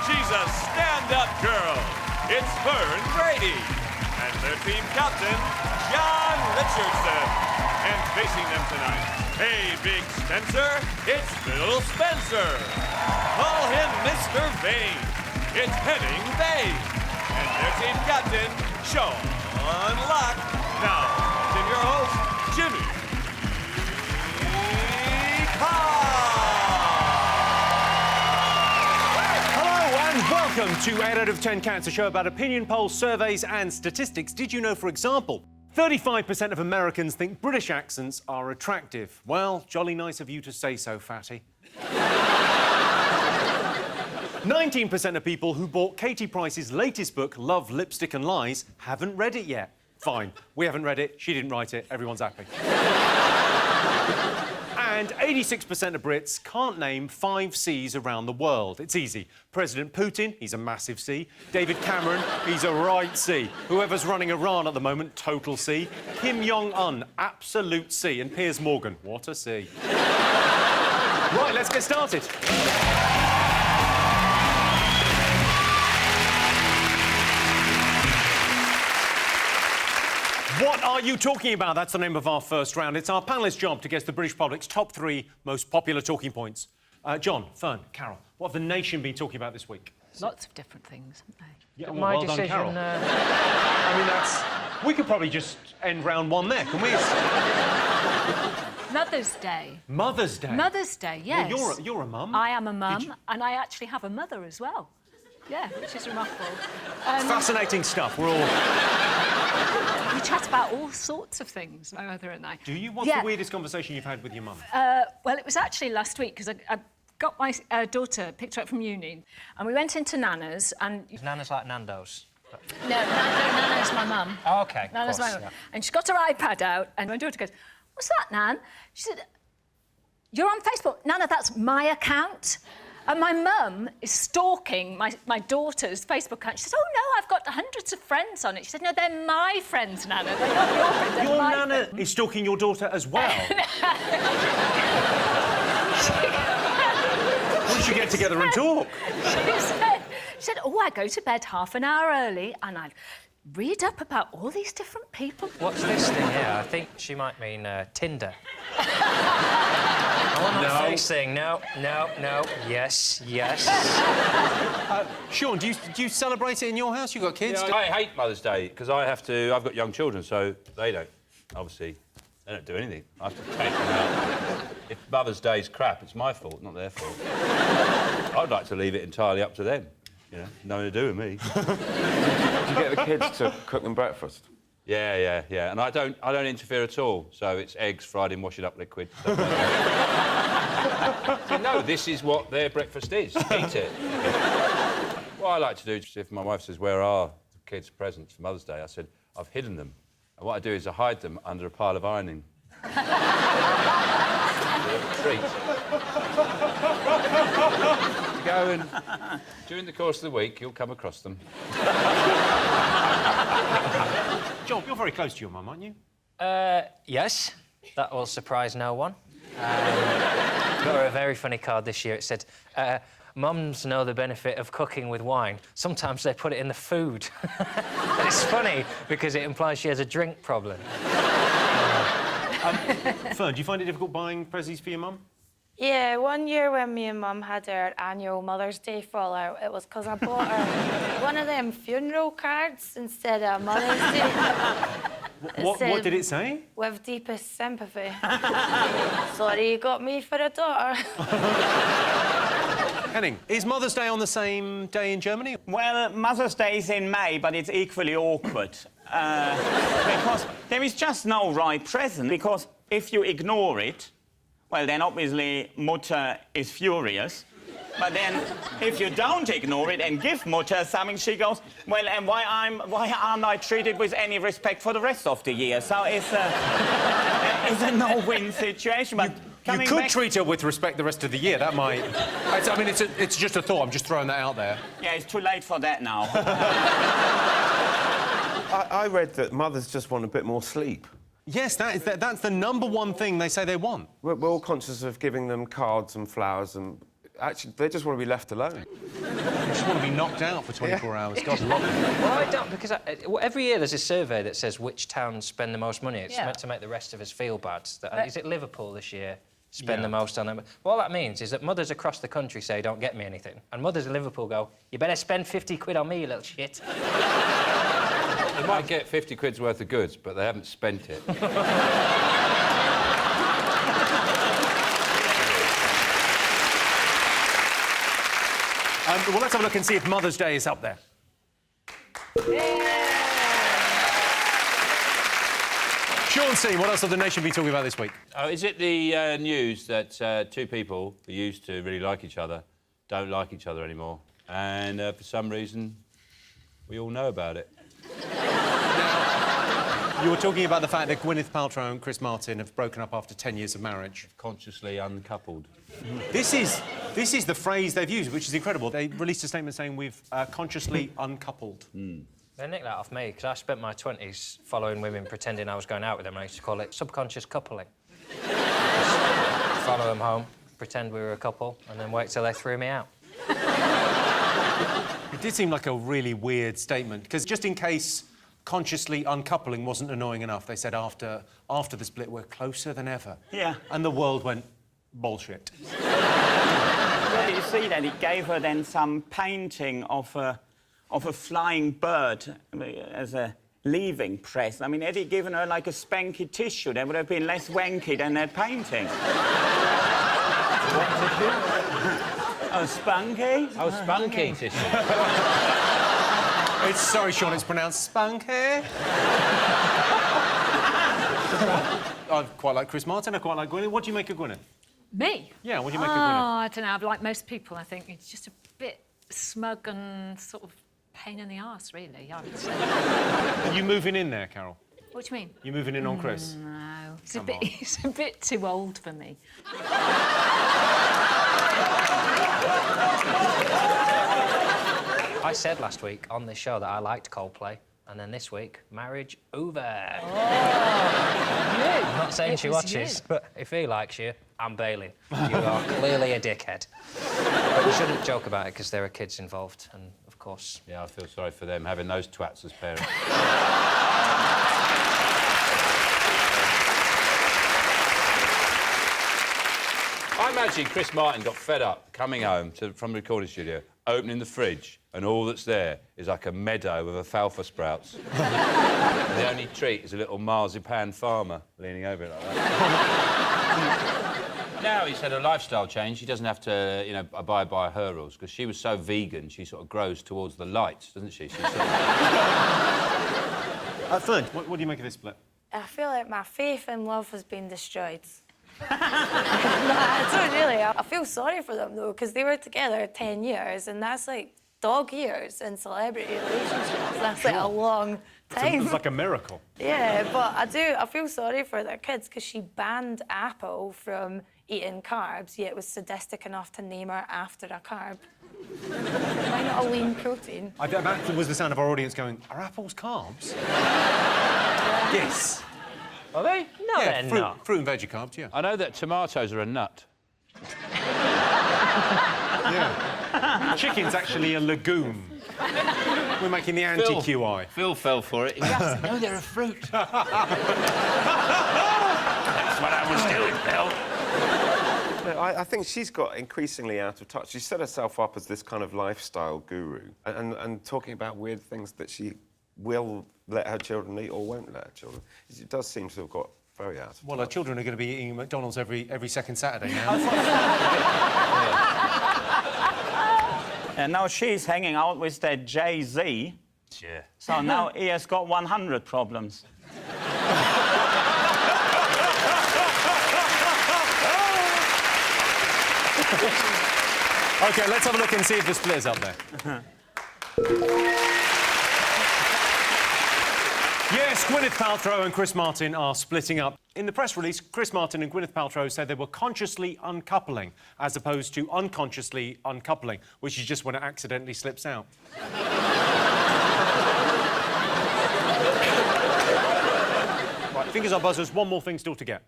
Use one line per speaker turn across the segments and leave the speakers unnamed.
She's a stand-up girl. It's Fern Brady. And their team captain, John Richardson. And facing them tonight, hey, Big Spencer, it's Little Spencer. Call him Mr. Wehn. It's Henning Wehn. And their team captain, Sean Locke. Now, it's your host, Jimmy Carr.
Welcome to 8 out of 10 Cats, a show about opinion polls, surveys and statistics. Did you know, for example, 35% of Americans think British accents are attractive? Well, jolly nice of you to say so, fatty. 19% of people who bought Katie Price's latest book, Love, Lipstick and Lies, haven't read it yet. Fine, we haven't read it, she didn't write it, everyone's happy. And 86% of Brits can't name 5 Cs around the world. It's easy. President Putin, he's a massive C. David Cameron, he's a right C. Whoever's running Iran at the moment, total C. Kim Jong-un, absolute C. And Piers Morgan, what a C. Right, let's get started. What are you talking about? That's the name of our first round. It's our panellists' job to guess the British public's top 3 most popular talking points. John, Fern, Carol, what have the nation been talking about this week?
Lots of different things, haven't they?
Yeah, well done, Carol. I mean, that's... We could probably just end round 1 there, can we?
Mother's Day.
Mother's Day?
Mother's Day, yes.
Well, you're a mum.
I am a mum, and I actually have a mother as well. Yeah, which is remarkable.
Fascinating stuff. We're all...
We chat about all sorts of things, my mother and I.
Do you? What's the weirdest conversation you've had with your mum?
Well, it was actually last week, because I got my daughter, picked her up from uni, and we went into Nana's, and...
Is Nana's like Nando's?
No, Nana's my mum.
Oh, OK.
Nana's my mum. Yeah. And she got her iPad out, and my daughter goes, "What's that, Nan?" She said, "You're on Facebook." "Nana, that's my account." And my mum is stalking my daughter's Facebook account. She says, "Oh, no, I've got hundreds of friends on it." She said, "No, they're my friends, Nana. They're not your friends, they're
your
my
Nana
friends."
is stalking your daughter as well? We should get together and talk.
She said, "Oh, I go to bed half an hour early and I read up about all these different people."
What's this thing here? I think she might mean Tinder. I want that face thing. No. Yes.
Sean, do you celebrate it in your house? You got kids?
Yeah, I hate Mother's Day because I've got young children, so they don't. Obviously, they don't do anything. I have to take them out. If Mother's Day's crap, it's my fault, not their fault. I'd like to leave it entirely up to them. You know, nothing to do with me.
Do you get the kids to cook them breakfast?
Yeah. And I don't interfere at all. So it's eggs fried in washing up liquid. So, no, this is what their breakfast is. Eat it. What I like to do, if my wife says, "Where are the kids' presents for Mother's Day?" I said, "I've hidden them." And what I do is I hide them under a pile of ironing. Treat. To go and during the course of the week, you'll come across them.
John, you're very close to your mum, aren't you?
Yes. That will surprise no one. Got her a very funny card this year. It said, "Mums know the benefit of cooking with wine. Sometimes they put it in the food." And it's funny because it implies she has a drink problem.
Fern, do you find it difficult buying presents for your mum?
Yeah, one year when me and Mum had our annual Mother's Day fallout, it was because I bought her one of them funeral cards instead of Mother's Day.
What did it say?
"With deepest sympathy." Sorry you got me for a daughter.
Henning, is Mother's Day on the same day in Germany?
Well, Mother's Day is in May, but it's equally awkward. Because there is just no right present. Because if you ignore it, well, then obviously Mutter is furious. But then, if you don't ignore it and give Mutter something, she goes, "Well, and why aren't I treated with any respect for the rest of the year?" So it's a no-win situation. But
you could treat her with respect the rest of the year. That might... I mean, it's just a thought. I'm just throwing that out there.
Yeah, it's too late for that now.
I read that mothers just want a bit more sleep.
Yes, that's the #1 thing they say they want.
We're all conscious of giving them cards and flowers and Actually, they just want to be left alone.
I just want to be knocked out for 24 hours. God love it.
Well, I don't, because every year there's a survey that says which towns spend the most money. It's meant to make the rest of us feel bad. Is it Liverpool this year? Spend the most on them. Well, all that means is that mothers across the country say, don't get me anything. And mothers in Liverpool go, you better spend 50 quid on me, you little shit.
They might get 50 quid's worth of goods, but they haven't spent it.
Well, let's have a look and see if Mother's Day is up there. Sean C, what else will the nation be talking about this week?
Oh, is it the news that two people who used to really like each other don't like each other anymore? And for some reason, we all know about it.
You were talking about the fact that Gwyneth Paltrow and Chris Martin have broken up after 10 years of marriage.
Consciously uncoupled.
This is the phrase they've used, which is incredible. They released a statement saying we've consciously uncoupled.
They nicked that off me, because I spent my 20s following women pretending I was going out with them. I used to call it subconscious coupling. Follow them home, pretend we were a couple, and then wait till they threw me out.
It did seem like a really weird statement, because just in case consciously uncoupling wasn't annoying enough, they said after the split we're closer than ever.
Yeah.
And the world went, bullshit.
Well, you see that it gave her then some painting of a flying bird as a leaving present. I mean, had he given her like a spanky tissue, there would have been less wanky than that painting.
What tissue?
Oh, spunky?
Oh, spunky tissue.
Sorry, Sean, it's pronounced spunky. I quite like Chris Martin, I quite like Gwyneth. What do you make of Gwyneth?
Me?
Yeah, what do you make of Gwyneth?
I don't know. Like most people, I think it's just a bit smug and sort of pain in the arse, really, I would say.
Are you moving in there, Carol?
What do you mean?
You moving in on Chris?
No, he's a bit too old for me.
I said last week on this show that I liked Coldplay, and then this week, marriage over.
Oh.
I'm not saying she watches, but if he likes you, I'm bailing. You are clearly a dickhead. But we shouldn't joke about it because there are kids involved, and of course...
Yeah, I feel sorry for them, having those twats as parents. I imagine Chris Martin got fed up coming home from the recording studio, opening the fridge, and all that's there is like a meadow of alfalfa sprouts. And the only treat is a little marzipan farmer leaning over it like that. Now he's had a lifestyle change. He doesn't have to, you know, abide by her rules, because she was so vegan, she sort of grows towards the light, doesn't she? She's sort of...
Fern, what do you make of this split?
I feel like my faith in love has been destroyed. No, I don't really. I feel sorry for them, though, because they were together 10 years, and that's like dog years in celebrity relationships. That's like a long time.
It's like a miracle.
Yeah, but I feel sorry for their kids, because she banned Apple from eating carbs, yet was sadistic enough to name her after a carb. Why not a lean protein?
That was the sound of our audience going, are apples carbs? Yes.
Are they? No,
Yeah,
they're not.
fruit and veggie carbs, yeah.
I know that tomatoes are a nut.
Yeah. Chicken's actually a legume. We're making the anti-QI.
Phil fell for it. No, they're a fruit. That's what I was doing, Phil.
No, I think she's got increasingly out of touch. She set herself up as this kind of lifestyle guru and talking about weird things that she will let her children eat or won't let her children. It does seem to have got very out of touch.
Well, our children are going to be eating McDonald's every second Saturday now.
And now she's hanging out with that Jay-Z.
Yeah.
So now he has got 100 problems.
OK, let's have a look and see if the split is up there. Yes, Gwyneth Paltrow and Chris Martin are splitting up. In the press release, Chris Martin and Gwyneth Paltrow said they were consciously uncoupling, as opposed to unconsciously uncoupling, which is just when it accidentally slips out. Right, fingers are buzzers. One more thing still to get.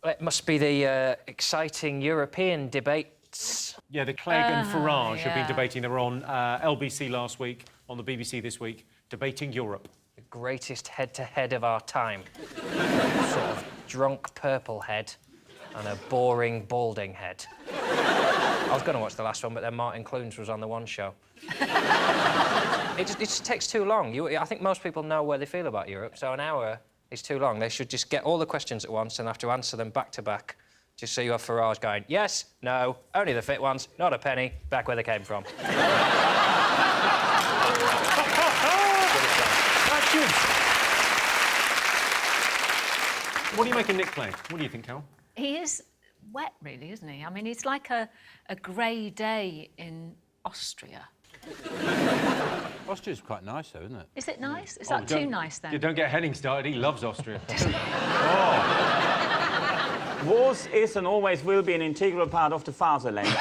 It must be the exciting European debate Journalists.
Yeah, the Clegg and Farage have been debating. They were on LBC last week, on the BBC this week, debating Europe.
The greatest head-to-head of our time. Sort of drunk purple head and a boring balding head. I was going to watch the last one, but then Martin Clunes was on the one show. It just takes too long. I think most people know where they feel about Europe, so an hour is too long. They should just get all the questions at once and have to answer them back to back, just so you have Farage going, yes, no, only the fit ones, not a penny, back where they came from.
What do you make of Nick Clegg? What do you think, Carol?
He is wet, really, isn't he? I mean, it's like a grey day in Austria.
Austria's quite nice, though, isn't it?
Is it nice? Is that too nice, then?
You don't get Henning started. He loves Austria.
Was, is, and always will be an integral part of the fatherland.
But,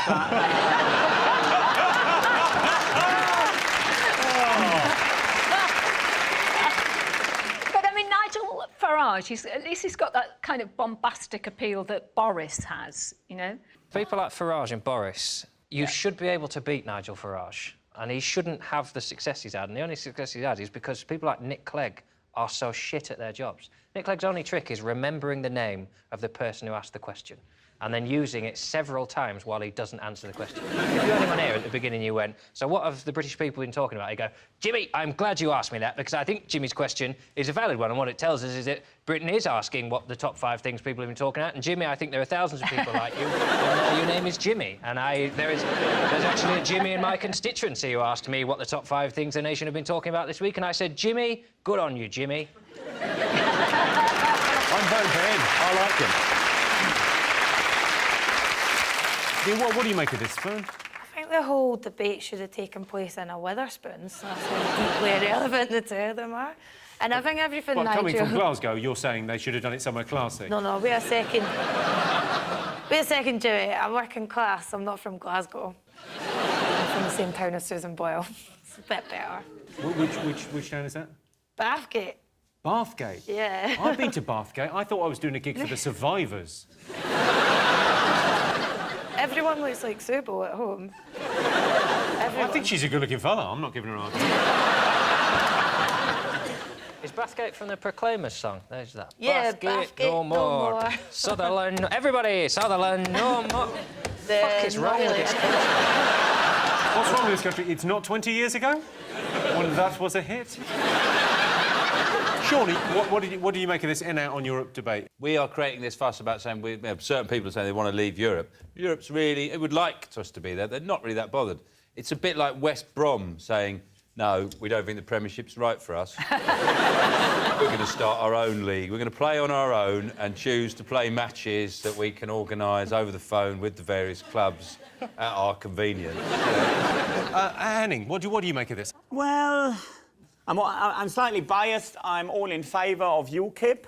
I mean, Nigel Farage, at least he's got that kind of bombastic appeal that Boris has, you know?
People like Farage and Boris, you should be able to beat Nigel Farage, and he shouldn't have the success he's had. And the only success he's had is because people like Nick Clegg are so shit at their jobs. Nick Clegg's only trick is remembering the name of the person who asked the question and then using it several times while he doesn't answer the question. If you had him on here at the beginning, you went, so what have the British people been talking about? He'd go, Jimmy, I'm glad you asked me that because I think Jimmy's question is a valid one, and what it tells us is that Britain is asking what the top 5 things people have been talking about, and Jimmy, I think there are thousands of people like you, and your name is Jimmy, and there's actually a Jimmy in my constituency who asked me what the top 5 things the nation have been talking about this week, and I said, Jimmy, good on you, Jimmy.
I'm voting for him. I like him. Yeah, what do you make of this, Fern?
I think the whole debate should have taken place in a Wetherspoons. That's how deeply irrelevant the two of them are. And I think everything
Well,
Nigel...
coming from Glasgow, you're saying they should have done it somewhere classy.
No, wait a second. Wait a second, Jimmy. I'm working class. I'm not from Glasgow. I'm from the same town as Susan Boyle. It's a bit better.
Which town is that?
Bathgate.
Bathgate?
Yeah.
I've been to Bathgate. I thought I was doing a gig for the survivors.
Everyone looks like Subo at home.
I think she's a good-looking fella. I'm not giving her a hard time.
Is Bathgate from the Proclaimers song? There's that.
Yeah,
Bathgate no more. Sutherland, everybody, Sutherland no more. Fuck is wrong with this country?
What's wrong with this country? It's not 20 years ago when that was a hit. Surely, what do you make of this in-out on Europe debate?
We are creating this fuss about saying certain people are saying they want to leave Europe. Europe's really... It would like us to be there. They're not really that bothered. It's a bit like West Brom saying, no, we don't think the Premiership's right for us. We're going to start our own league. We're going to play on our own and choose to play matches that we can organise over the phone with the various clubs at our convenience.
Henning, what do you make of this?
Well, I'm slightly biased. I'm all in favour of UKIP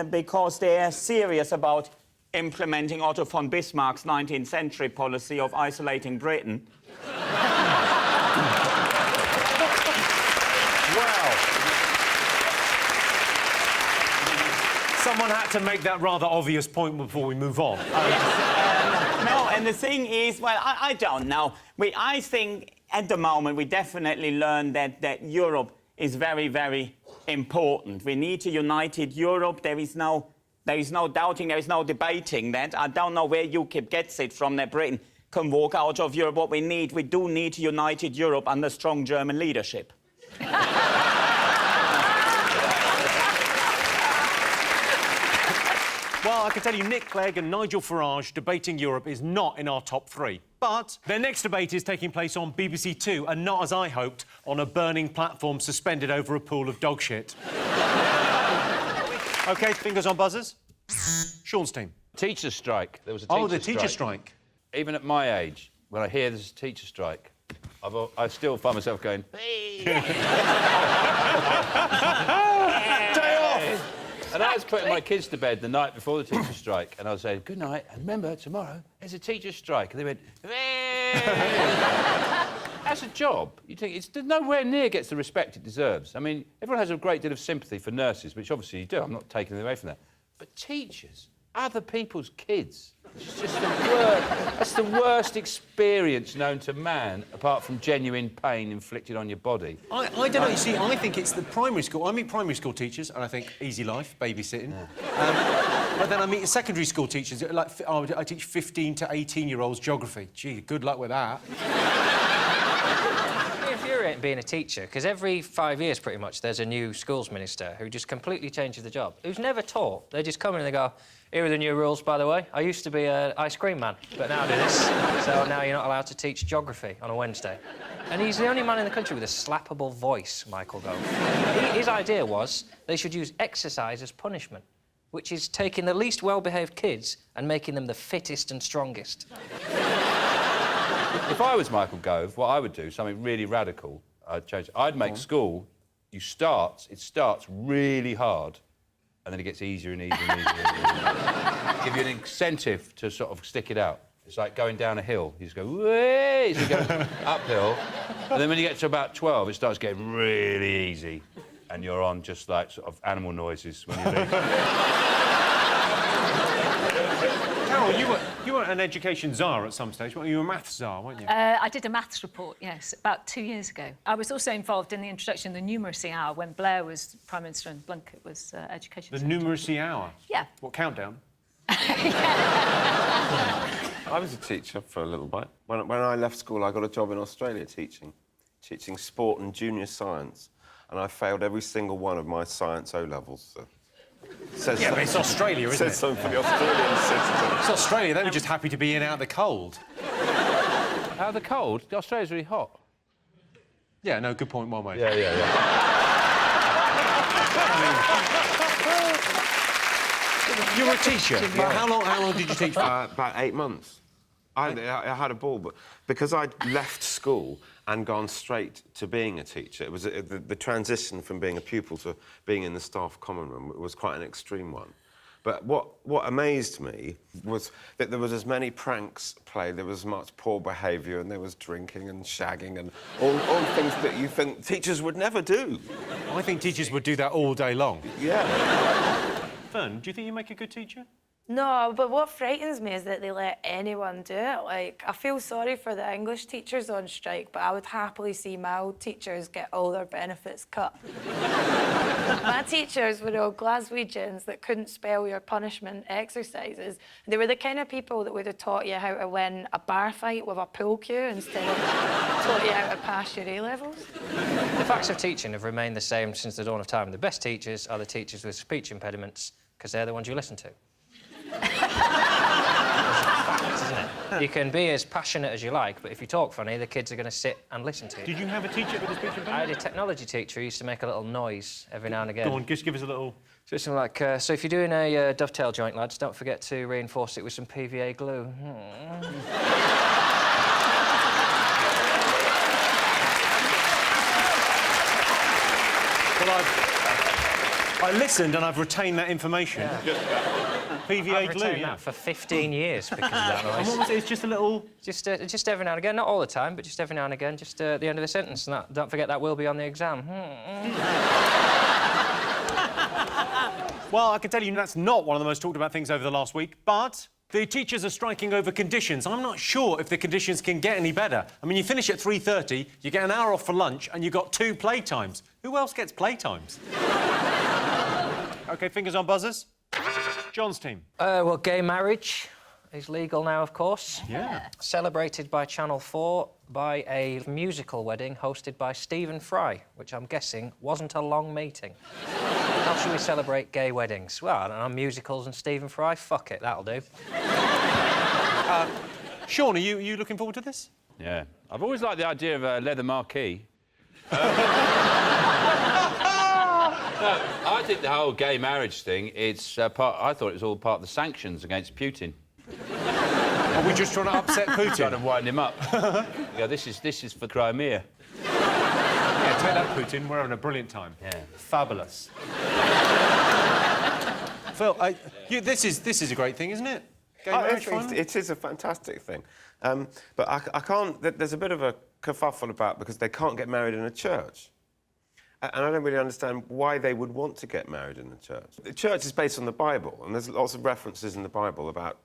because they're serious about implementing Otto von Bismarck's 19th century policy of isolating Britain.
Wow. Someone had to make that rather obvious point before we move on.
No, and the thing is, well, I don't know. I think at the moment we definitely learned that Europe is very, very important. We need a united Europe. There is no doubting, there is no debating that. I don't know where UKIP gets it from that Britain can walk out of Europe. What we do need a united Europe under strong German leadership.
Well, I can tell you Nick Clegg and Nigel Farage debating Europe is not in our top 3. But their next debate is taking place on BBC Two and not, as I hoped, on a burning platform suspended over a pool of dog shit. OK, fingers on buzzers. Sean's team.
Teacher strike. There was a teacher strike.
Oh, the teacher strike.
Even at my age, when I hear there's a teacher strike, I still find myself going, hey! Day off! And I was putting my kids to bed the night before the teacher strike, and I was saying, good night, and remember, tomorrow there's a teacher strike. And they went, hey! As a job, you think it's nowhere near gets the respect it deserves. I mean, everyone has a great deal of sympathy for nurses, which obviously you do. I'm not taking away from that. But teachers, other people's kids, It's just the worst. That's the worst experience known to man, apart from genuine pain inflicted on your body.
I don't know. You see, I think it's the primary school. I meet primary school teachers, and I think easy life, babysitting. But then I meet secondary school teachers. Like, I teach 15 to 18-year-olds geography. Gee, good luck with that.
Infuriating being a teacher, because every 5 years, pretty much, there's a new schools minister who just completely changes the job, who's never taught. They just come in and they go, here are the new rules, by the way. I used to be an ice cream man, but now I do this. So now you're not allowed to teach geography on a Wednesday. And he's the only man in the country with a slappable voice, Michael Gove. His idea was they should use exercise as punishment, which is taking the least well-behaved kids and making them the fittest and strongest.
If I was Michael Gove, what I would do, something really radical, I'd make school, it starts really hard, and then it gets easier and easier and easier. Give you an incentive to sort of stick it out. It's like going down a hill. You just go, way, so you go uphill, and then when you get to about 12, it starts getting really easy, and you're on just like sort of animal noises when you leave.
Carol, you were an education czar at some stage, weren't you? You were a maths czar, weren't you?
I did a maths report, yes, about 2 years ago. I was also involved in the introduction of the numeracy hour when Blair was Prime Minister and Blunkett was Education
The
Secretary.
numeracy hour?
Yeah.
What, countdown?
I was a teacher for a little bit. When I left school, I got a job in Australia teaching sport and junior science, and I failed every single one of my science O-levels. So.
Yeah, but it's Australia, isn't it?
Says something for the Australian citizens.
It's Australia. They were just happy to be in out of the cold.
Out of the cold? Australia's really hot.
Yeah, no, good point, well made.
Yeah.
You were a teacher.
Yeah.
How long did you teach for?
About 8 months. I had a ball, but because I'd left school and gone straight to being a teacher, it was the transition from being a pupil to being in the staff common room was quite an extreme one. But what amazed me was that there was as many pranks played, there was as much poor behaviour, and there was drinking and shagging and all things that you think teachers would never do.
I think teachers would do that all day long.
Yeah.
Fern, do you think you make a good teacher?
No, but what frightens me is that they let anyone do it. Like, I feel sorry for the English teachers on strike, but I would happily see my old teachers get all their benefits cut. My teachers were all Glaswegians that couldn't spell your punishment exercises. They were the kind of people that would have taught you how to win a bar fight with a pool cue instead of taught you how to pass your A-levels.
The facts of teaching have remained the same since the dawn of time. The best teachers are the teachers with speech impediments, because they're the ones you listen to. Facts, isn't it? You can be as passionate as you like, but if you talk funny, the kids are going to sit and listen to you.
Did you have a teacher with a speech impediment?
I had a technology teacher who used to make a little noise every now and again.
Go on, just give us a little...
So something like, so if you're doing a dovetail joint, lads, don't forget to reinforce it with some PVA glue.
Well, I listened and I've retained that information.
Yeah.
PVA
I've
glue,
retained
yeah.
that for 15 years because of that noise.
And what was it? It's just a little...
Just every now and again, not all the time, but just every now and again, just at the end of the sentence. And that, don't forget that will be on the exam.
Well, I can tell you that's not one of the most talked about things over the last week, but the teachers are striking over conditions. I'm not sure if the conditions can get any better. I mean, you finish at 3:30, you get an hour off for lunch, and you've got 2 playtimes. Who else gets playtimes? OK, fingers on buzzers. John's team.
Well, gay marriage is legal now, of course.
Yeah.
Celebrated by Channel 4 by a musical wedding hosted by Stephen Fry, which I'm guessing wasn't a long meeting. How should we celebrate gay weddings? Well, I don't know, musicals and Stephen Fry? Fuck it, that'll do.
Sean, are you looking forward to this?
Yeah. I've always liked the idea of a leather marquee. No, I think the whole gay marriage thing, I thought it was all part of the sanctions against Putin.
Are we just trying to upset Putin?
Trying to wind him up. Yeah, this is for Crimea.
Yeah, take that, Putin. We're having a brilliant time.
Yeah.
Fabulous. Phil, this is a great thing, isn't it? Gay marriage, finally?
It is a fantastic thing. But I can't... There's a bit of a kerfuffle about because they can't get married in a church. And I don't really understand why they would want to get married in the church. The church is based on the Bible, and there's lots of references in the Bible about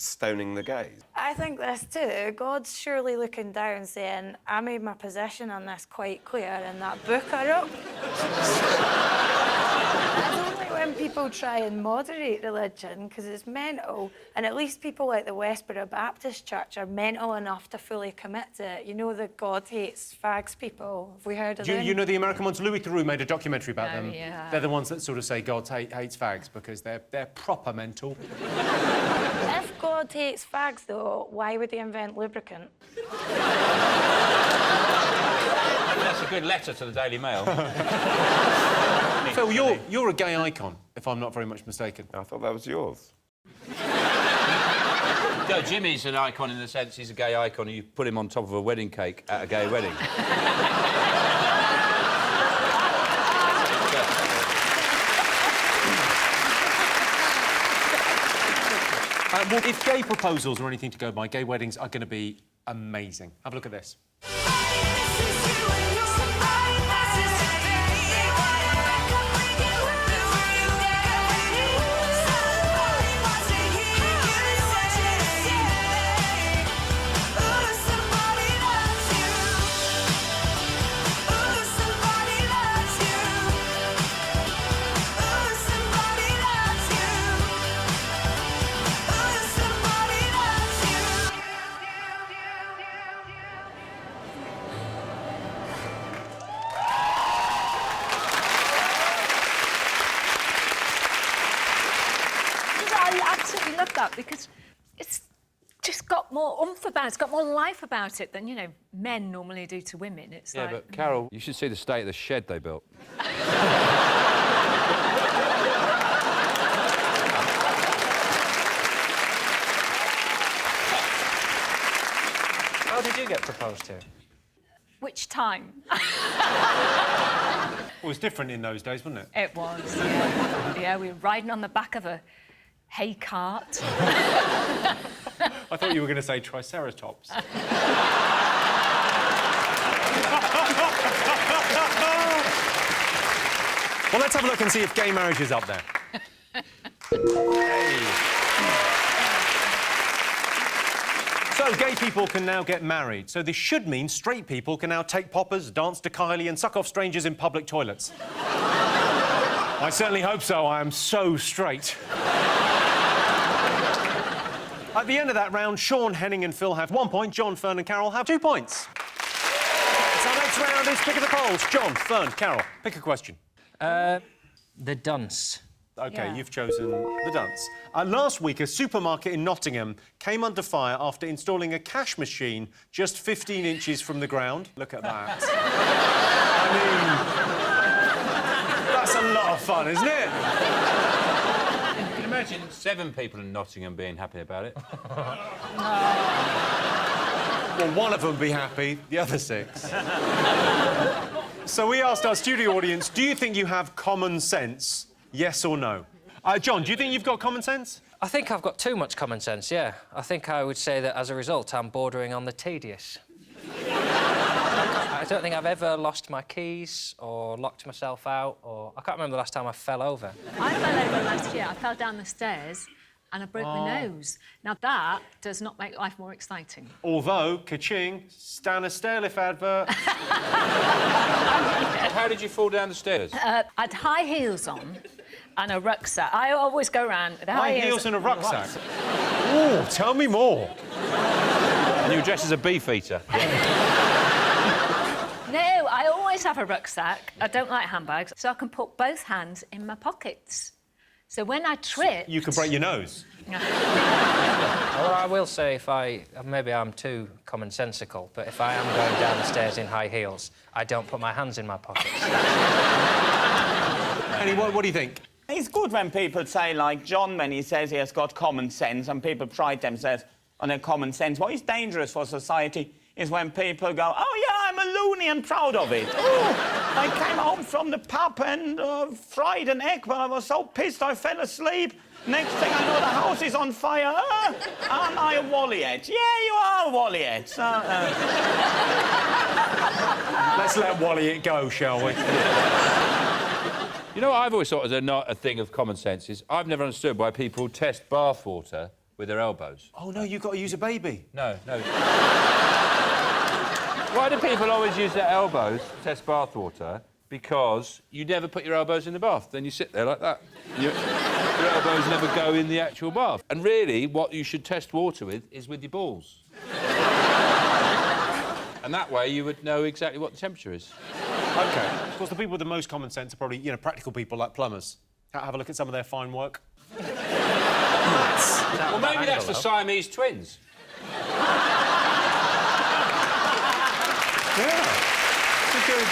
stoning the gays.
I think this too. God's surely looking down saying, I made my position on this quite clear in that book I wrote. It's only when people try and moderate religion, because it's mental, and at least people like the Westboro Baptist Church are mental enough to fully commit to it. You know the God hates fags people. Have we heard of them?
You know the American ones? Louis Theroux made a documentary about them.
Yeah.
They're the ones that sort of say God hates fags because they're proper mental.
If God hates fags, though, why would he invent lubricant?
That's a good letter to the Daily Mail.
Phil, you're a gay icon, if I'm not very much mistaken.
I thought that was yours.
No, Jimmy's an icon in the sense he's a gay icon. You put him on top of a wedding cake at a gay wedding.
Well, if gay proposals are anything to go by, gay weddings are going to be amazing. Have a look at this.
I absolutely love that because it's just got more oomph about it. It's got more life about it than, you know, men normally do to women. It's
Yeah,
like...
but Carol, you should see the state of the shed they built.
How did you get proposed to?
Which time?
Well, it was different in those days, wasn't it?
It was, yeah. Yeah, we were riding on the back of a hay cart.
I thought you were going to say Triceratops. Well, let's have a look and see if gay marriage is up there. Hey. So, gay people can now get married. So this should mean straight people can now take poppers, dance to Kylie and suck off strangers in public toilets. I certainly hope so. I am so straight. At the end of that round, Sean, Henning and Phil have 1 point. John, Fern and Carol have 2 points. So next round is Pick of the Polls. John, Fern, Carol, pick a question.
The dunce.
OK,
Yeah.
you've chosen the dunce. Last week, a supermarket in Nottingham came under fire after installing a cash machine just 15 inches from the ground. Look at that. I mean, that's a lot of fun, isn't it?
Can you imagine 7 people in Nottingham being happy about it?
Well, one of them be happy, the other 6. So we asked our studio audience, do you think you have common sense? Yes or no? John, do you think you've got common sense?
I think I've got too much common sense, yeah. I think I would say that as a result, I'm bordering on the tedious. I don't think I've ever lost my keys or locked myself out or... I can't remember the last time I fell over.
I fell over last year. I fell down the stairs and I broke my nose. Now, that does not make life more exciting.
Although, ka-ching, Stan a stairlift advert.
How did you fall down the stairs?
I had high heels on and a rucksack. I always go around with
High heels and a rucksack. Ooh, tell me more.
And you were dressed as a beefeater.
No, I always have a rucksack. I don't like handbags, so I can put both hands in my pockets. So when I trip...
You could break your nose.
Well, I will say maybe I'm too commonsensical, but if I am going down the stairs in high heels, I don't put my hands in my pockets.
Annie, what do you think?
It's good when people say, like John, when he says he has got common sense and people pride themselves on their common sense. What is dangerous for society is when people go, oh, yeah, I'm a loony and proud of it. Oh, I came home from the pub and fried an egg, but I was so pissed I fell asleep. Next thing I know, the house is on fire. Am I a Walliet? Yeah, you are a Walliet.
Let's let Walliet go, shall we?
You know what I've always thought is a thing of common sense is I've never understood why people test bathwater with their elbows.
Oh, no, you've got to use a baby.
No. Why do people always use their elbows to test bath water? Because you never put your elbows in the bath. Then you sit there like that. Your elbows never go in the actual bath. And really, what you should test water with is with your balls. And that way, you would know exactly what the temperature is.
OK. Of course, the people with the most common sense are probably, you know, practical people like plumbers. Have a look at some of their fine work.
Well, maybe that's the Siamese twins.
Yeah. Good.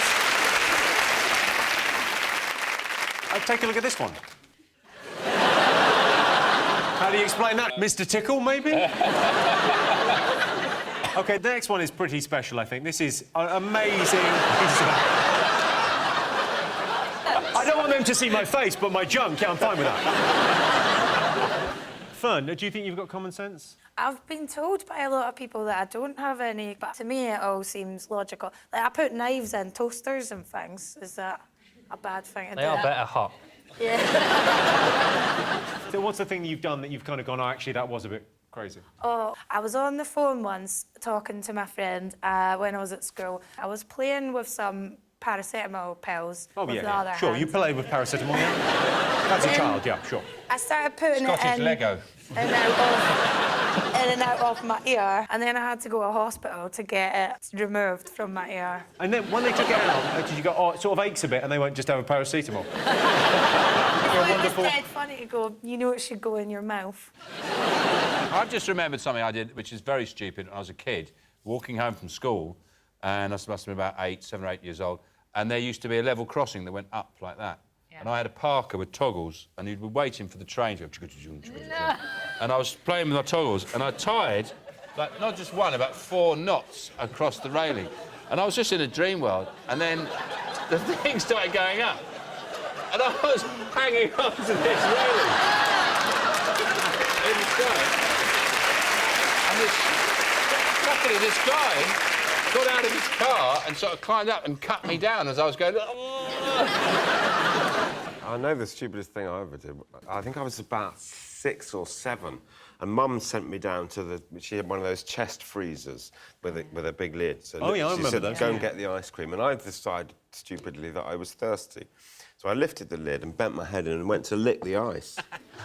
Take a look at this one. How do you explain that? Mr. Tickle, maybe? OK, the next one is pretty special, I think. This is an amazing... I don't want them to see my face, but my junk, yeah, I'm fine with that. Fern, do you think you've got common sense?
I've been told by a lot of people that I don't have any, but to me it all seems logical. Like, I put knives in toasters and things. Is that a bad thing to do?
They are better hot.
Yeah.
So what's the thing that you've done that you've kind of gone, oh, actually, that was a bit crazy?
Oh, I was on the phone once talking to my friend when I was at school. I was playing with some paracetamol pills with the other
Sure,
hand.
you play with paracetamol, yeah? As a child, yeah, sure.
I started putting
Scottish
it in
Lego.
in and out of my ear, and then I had to go to hospital to get it removed from my ear.
And then when they took it out, did you go, oh, it sort of aches a bit, and they won't just have a paracetamol?
It was dead funny to go, you know it should go in your mouth.
I've just remembered something I did, which is very stupid when I was a kid, walking home from school, and I must have been about 7 or 8 years old, and there used to be a level crossing that went up like that. Yeah. And I had a Parker with toggles, and he'd be waiting for the train to go... No. And I was playing with my toggles, and I tied, like, not just one, about 4 knots across the railing. And I was just in a dream world, and then the thing started going up. And I was hanging on to this railing. In the sky. And luckily, this guy got out of his car and sort of climbed up and cut me down as I was going...
I know the stupidest thing I ever did. I think I was about 6 or 7, and Mum sent me down to the... She had one of those chest freezers with a big lid. So
oh, yeah, I remember
said,
those.
go and get the ice cream. And I decided, stupidly, that I was thirsty. So I lifted the lid and bent my head in and went to lick the ice.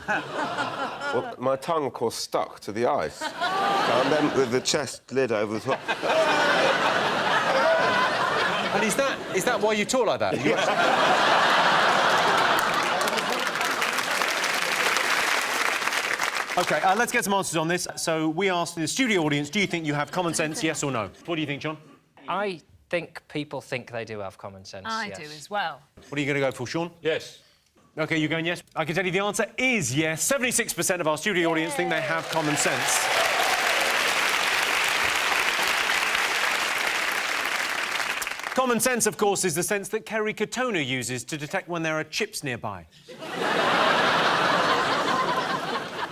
Well, my tongue, of course, stuck to the ice. And then with the chest lid over the top...
And is that why you talk like that? OK, let's get some answers on this. So we asked the studio audience, do you think you have common sense, yes or no? What do you think, John?
I think people think they do have common sense,
I
yes.
do as well.
What are you going to go for, Sean?
Yes.
OK, you're going yes? I can tell you the answer is yes. 76% of our studio audience think they have common sense. Common sense, of course, is the sense that Kerry Katona uses to detect when there are chips nearby.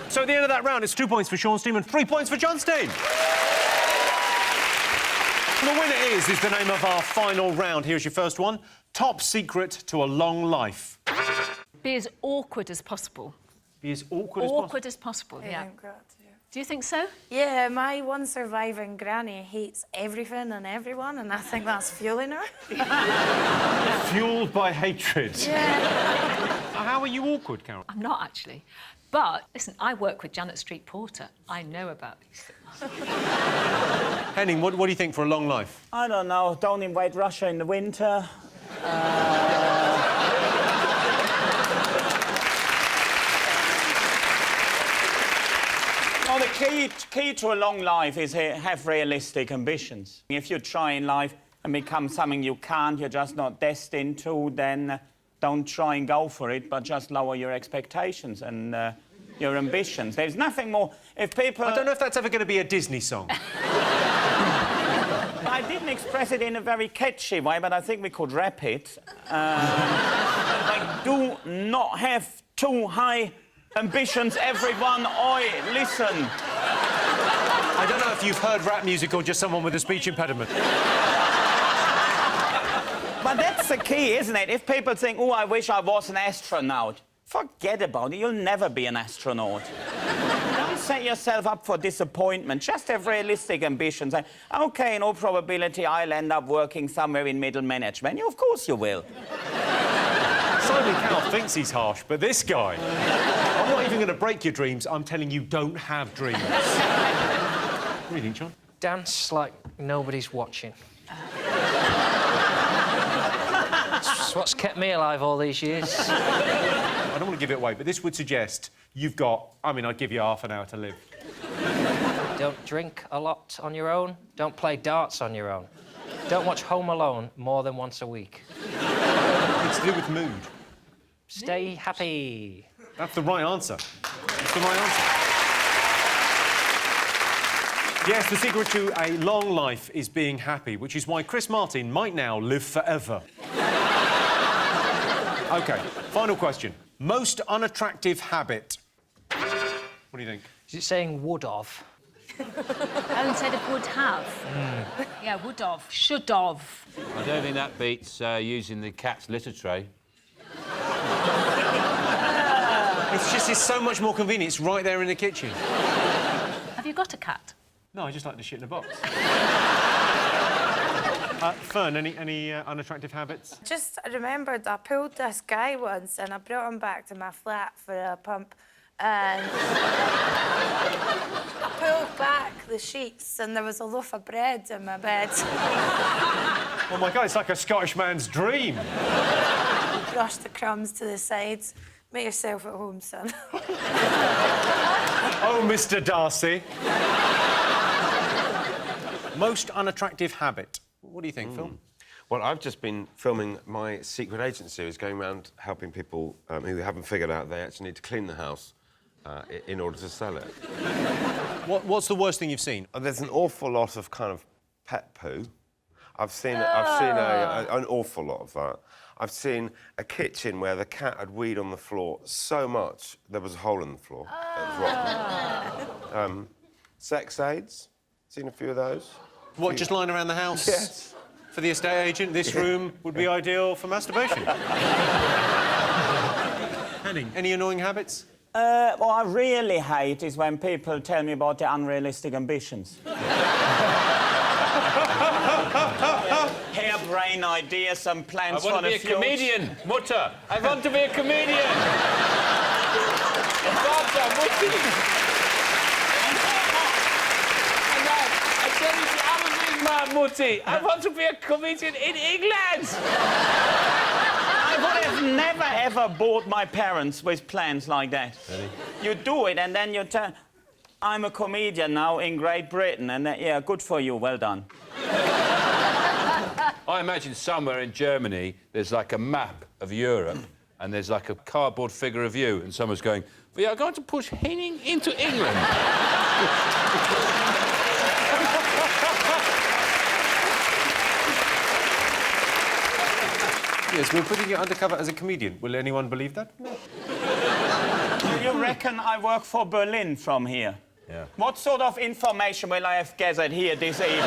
So at the end of that round, it's 2 points for Sean Steam and 3 points for John Steen. The winner is the name of our final round. Here's your first one. Top secret to a long life.
Be as awkward as possible.
Be as awkward as possible?
Awkward as possible, yeah.
Yeah.
Do you think so?
Yeah, my one surviving granny hates everything and everyone, and I think that's fueling her.
Fueled by hatred.
Yeah.
How are you awkward, Carol?
I'm not, actually. But, listen, I work with Janet Street Porter. I know about these things.
Henning, what do you think for a long life?
I don't know. Don't invade Russia in the winter. Well, the key to a long life is have realistic ambitions. If you try in life and become something you can't, you're just not destined to, then don't try and go for it, but just lower your expectations and your ambitions. There's nothing more... If people...
I don't know if that's ever going to be a Disney song.
I didn't express it in a very catchy way, but I think we could rap it. Like, do not have too high ambitions, everyone. Oi, listen.
I don't know if you've heard rap music or just someone with a speech impediment.
But that's the key, isn't it? If people think, oh, I wish I was an astronaut, forget about it. You'll never be an astronaut. Don't set yourself up for disappointment. Just have realistic ambitions. And, OK, in all probability, I'll end up working somewhere in middle management. Of course you will.
Simon Cowell thinks he's harsh, but this guy... I'm not even going to break your dreams. I'm telling you, don't have dreams. What do you think, John?
Dance like nobody's watching. It's what's kept me alive all these years.
I don't want to give it away, but this would suggest you've got... I mean, I'd give you half an hour to live.
Don't drink a lot on your own. Don't play darts on your own. Don't watch Home Alone more than once a week.
It's to do with mood.
Stay happy.
That's the right answer. That's the right answer. Yes, the secret to a long life is being happy, which is why Chris Martin might now live forever. OK, final question. Most unattractive habit. What do you think?
Is it saying would of?
Instead of would have. Yeah, would have. Should have.
I don't think that beats using the cat's litter tray.
It's so much more convenient. It's right there in the kitchen.
Have you got a cat?
No, I just like to shit in a box. Fern, any unattractive habits?
I remembered I pulled this guy once and I brought him back to my flat for a pump. And I pulled back the sheets and there was a loaf of bread in my bed.
Oh, my God, it's like a Scottish man's dream.
Brush the crumbs to the sides. Make yourself at home, son.
Oh, Mr. Darcy. Most unattractive habit. What do you think, Phil?
Well, I've just been filming my secret agent series, going around helping people who haven't figured out they actually need to clean the house in order to sell it.
What's the worst thing you've seen?
There's an awful lot of kind of pet poo. I've seen an awful lot of that. I've seen a kitchen where the cat had weed on the floor so much there was a hole in the floor. It was rotten. Sex aids. Seen a few of those.
What, just lying around the house?
Yes.
For the estate agent, this room would be ideal for masturbation. Henning, any annoying habits?
What I really hate is when people tell me about their unrealistic ambitions. Harebrained ideas and plans for the future.
I want to be a comedian, Mutter. I want to be a comedian. Mutti. I want to be a comedian in England.
I would have never, ever bored my parents with plans like that.
Really?
You do it, and then you tell, I'm a comedian now in Great Britain, and then, yeah, good for you, well done.
I imagine somewhere in Germany there's like a map of Europe and there's like a cardboard figure of you and someone's going, we are going to push Henning into England.
Yes, we're putting you undercover as a comedian. Will anyone believe that? No.
You reckon I work for Berlin from here?
Yeah.
What sort of information will I have gathered here this evening?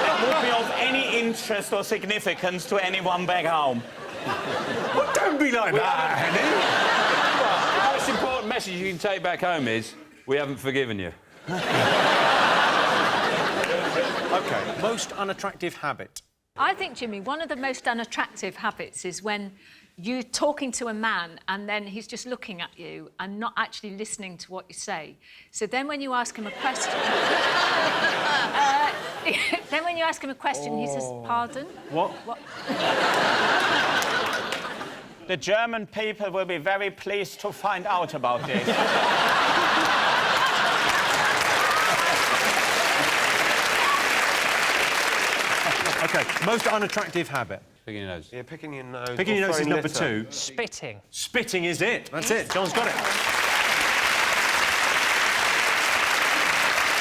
That would be of any interest or significance to anyone back home.
Well, don't be like that, Henning.
The most important message you can take back home is, we haven't forgiven you.
OK, most unattractive habit.
I think, Jimmy, one of the most unattractive habits is when you're talking to a man and then he's just looking at you and not actually listening to what you say. So then when you ask him a question... then when you ask him a question, he says, pardon?
What?
The German people will be very pleased to find out about this.
OK, most unattractive habit.
Picking your nose.
Yeah, picking your nose.
Picking your nose is number
litter.
2.
Spitting.
Spitting is it. That's it. John's got it.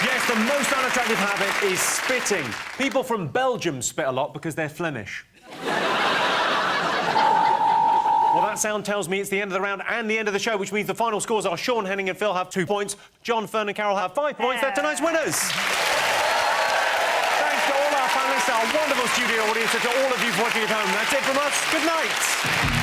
Yes, the most unattractive habit is spitting. People from Belgium spit a lot because they're Flemish. Well, that sound tells me it's the end of the round and the end of the show, which means the final scores are Sean, Henning and Phil have 2 points. John, Fern and Carol have 5 points. They're tonight's winners. Thanks to all our panellists, our wonderful studio audience, and to all of you watching at home. That's it from us. Good night.